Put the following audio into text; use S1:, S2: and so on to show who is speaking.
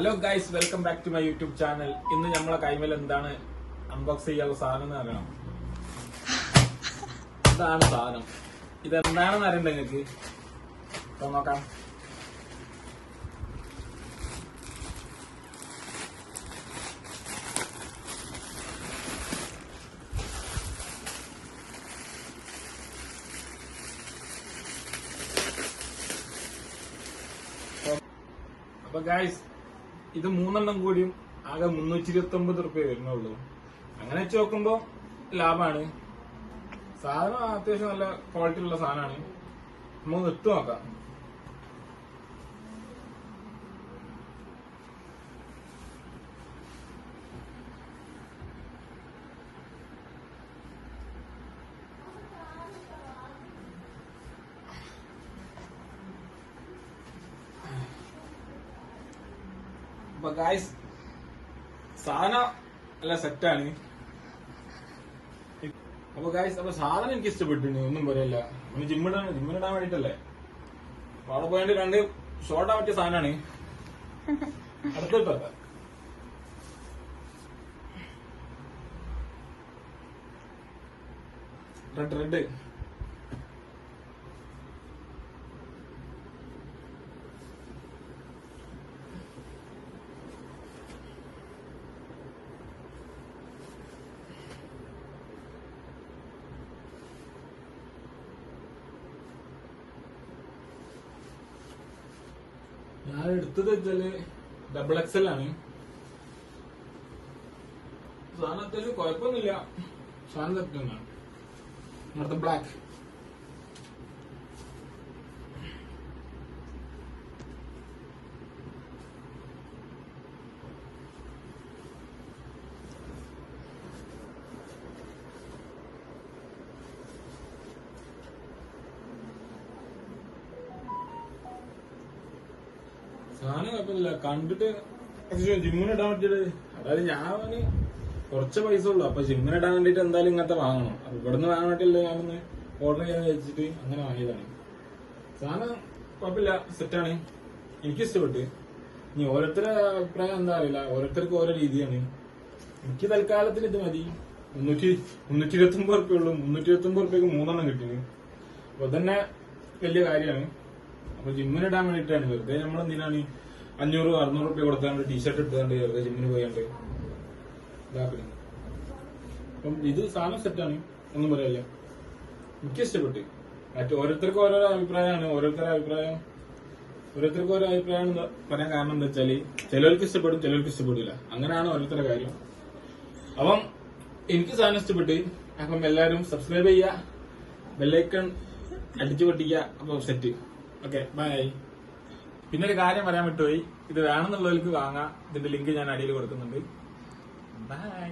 S1: Hello guys, welcome back to my YouTube channel. ഇന്ന് നമ്മളെ കൈമേൽ എന്താണ് അൺബോക്സ് ചെയ്യാനുള്ള സാധനം എന്ന് അറിയണം. ഇതാണ് സാധനം. ഇതെന്താണെന്ന് അറിയണ്ട നിങ്ങൾക്ക്? നോക്കാം. അപ്പൊ ഗൈസ്, ഇത് 3 കൂടിയും ആകെ 329 റുപ്യ വരുന്നുള്ളൂ. അങ്ങനെ വെച്ച് നോക്കുമ്പോ ലാഭമാണ്. സാധനം അത്യാവശ്യം നല്ല ക്വാളിറ്റി ഉള്ള സാധനമാണ്. നമുക്ക് ഇട്ട് നോക്കാം. അപ്പൊ ഗായ്സ്, സാധനം നല്ല സെറ്റാണ്. അപ്പൊ ഗായ്സ്, അപ്പൊ സാധനം എനിക്ക് ഇഷ്ടപ്പെട്ടിട്ടുണ്ട്, ഒന്നും പറയല്ല. നമ്മൾ ജിമ്മിനിടാൻ വേണ്ടിട്ടല്ലേ. അപ്പൊ അവിടെ പോയിട്ട് 2 ഷോർട്ടാൻ പറ്റിയ സാധനമാണ്. അടുത്തിട്ടോ റെഡ് ഞാൻ എടുത്തത് വെച്ചാല് XXL ആണ്. സാധനം അത്യാവശ്യം കുഴപ്പമൊന്നുമില്ല. സാധനം തെറ്റൊന്നാണ്. അടുത്ത ബ്ലാക്ക്. സാധനം കുഴപ്പമില്ല. കണ്ടിട്ട് ജിമ്മിനിടാൻ പറ്റിയത്. അതായത് ഞാൻ കുറച്ച് പൈസ ഉള്ളു. അപ്പൊ ജിമ്മിനിടാൻ വേണ്ടിട്ട് എന്തായാലും ഇങ്ങനത്തെ വാങ്ങണം. അപ്പൊ ഇവിടുന്ന് വാങ്ങാൻ വേണ്ടിയല്ലേ ഞാനൊന്ന് ഓർഡർ ചെയ്യാൻ വെച്ചിട്ട് അങ്ങനെ വാങ്ങിയതാണ്. സാധനം കുഴപ്പമില്ല, സെറ്റാണ്. എനിക്ക് ഇഷ്ടപ്പെട്ട്. ഇനി ഓരോരുത്തരുടെ അഭിപ്രായം എന്താ അറിയില്ല. ഓരോരുത്തർക്ക് ഓരോ രീതിയാണ്. എനിക്ക് തൽക്കാലത്തിന് ഇത് മതി. 329 റുപ്യ ഉള്ളൂ. 329 റുപ്യക്ക് 3 കിട്ടിയത്. അപ്പൊ തന്നെ വലിയ കാര്യമാണ്. അപ്പൊ ജിമ്മിനിടാൻ വേണ്ടിയിട്ടാണ്. വെറുതെ നമ്മളെന്തിനാണ് 500-600 റുപ്യ കൊടുത്താണ്ട് ടീഷർട്ട് ഇട്ടുകൊണ്ട് വെറുതെ ജിമ്മിന് പോയാണ്ട് ഇതാക്കുന്നത്. അപ്പം ഇത് സാധനം സെറ്റാണ്, ഒന്നും പറയല്ല. എനിക്ക് ഇഷ്ടപ്പെട്ട്. മറ്റു ഓരോരുത്തർക്കും ഓരോ അഭിപ്രായമാണ്. ഓരോരുത്തർക്കും ഓരോ അഭിപ്രായം പറയാൻ കാരണം എന്താ വെച്ചാല് ചിലർക്ക് ഇഷ്ടപ്പെടും, ചിലർക്ക് ഇഷ്ടപ്പെടില്ല. അങ്ങനെയാണ് ഓരോരുത്തരുടെ കാര്യം. അപ്പം എനിക്ക് സാധനം ഇഷ്ടപ്പെട്ട്. അപ്പം എല്ലാവരും സബ്സ്ക്രൈബ് ചെയ്യുക, ബെല്ലൈക്കൺ അടിച്ചു പൊട്ടിക്കുക. അപ്പൊ സെറ്റ്. Okay, by. പിന്നെ ഒരു കാര്യം പറയാൻ വിട്ടുപോയി. ഇത് വേണമെന്നുള്ളവർക്ക് വാങ്ങാം. ഇതിന്റെ ലിങ്ക് ഞാൻ അടിയിൽ കൊടുക്കുന്നുണ്ട്. ബൈ.